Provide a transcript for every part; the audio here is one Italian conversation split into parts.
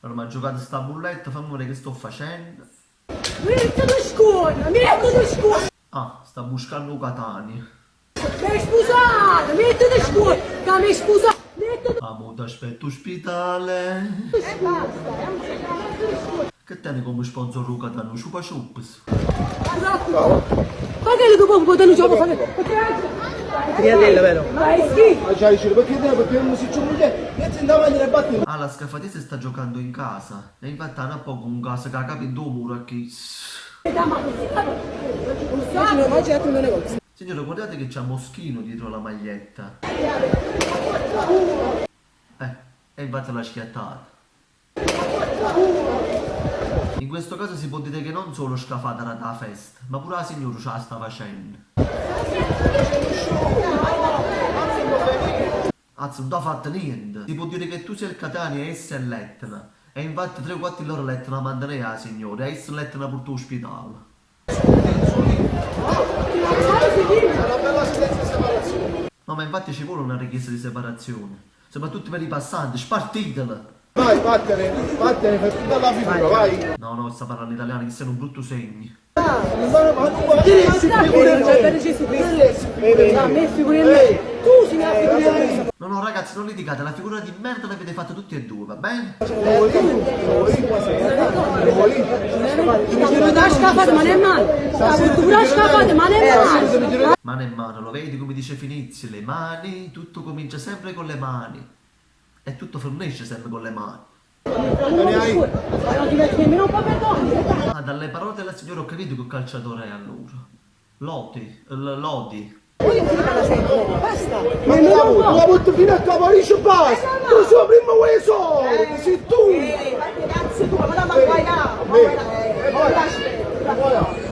Allora, mi ha giocato sta bulletta, fammi vedere che sto facendo. Mettilo scuola, mettilo scuola. Ah, sta buscando Catania. Mi scusate, mettilo scuola. Che mi scusa. Mettilo. Ah, mo ti aspetto ospitale. Basta, mettilo scuola. Che tieni come sponsor Catania? Chupa Chups. Ma che le dopo un po' di gioco fare? Triadella, vero? Ma è schifo. Già dice, perché non si c'è multe, e si andava a dire battere. Ah, la scafatese sta giocando in casa. E infatti hanno a poco un casa che ha capito il muro qui. Signore, guardate che c'è un moschino dietro la maglietta. E infatti l'ha schiattata. In questo caso si può dire che non solo scafata era da festa, ma pure la signora ce la sta facendo. Anzi, non ti ha fatto niente. Si può dire che tu sei il Catania e essa è l'Etna. E infatti 3-4 loro l'Etna mandano la signora e essa l'Etna porta all'ospedale. No, ma infatti ci vuole una richiesta di separazione. Soprattutto per i passanti, spartitela! Vai, vattene, fai tutta la figura, vai. No, sta parlando italiano, che siano un brutto segno. A me figurine. Tu si mi ha figurine. No, ragazzi, non litigate, la figura di merda l'avete fatta tutti e due, va bene? La scafata, ma non è male. La cultura scafata, ma non è male. Mano in mano, lo vedi come dice Finizio, le mani, tutto comincia sempre con le mani. E tutto finisce sempre con le mani. Non ti metti nemmeno un po' per donne. Ah, dalle parole della signora ho capito che calciatore è allora. Lodi. Basta. La butto fino a capo, dice basta. Tu sei prima queso, sei tu. Cazzo tu, ma la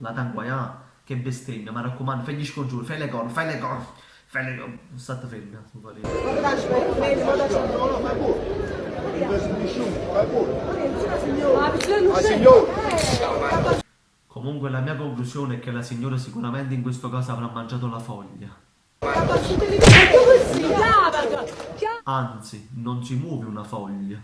La tanguaia, che bestemmia, mi raccomando, fai gli scongiuri, fai le corna, fai le corna. Non state fermi, non fa ridere. Comunque la mia conclusione è che la signora sicuramente in questo caso avrà mangiato la foglia. Anzi, non si muove una foglia.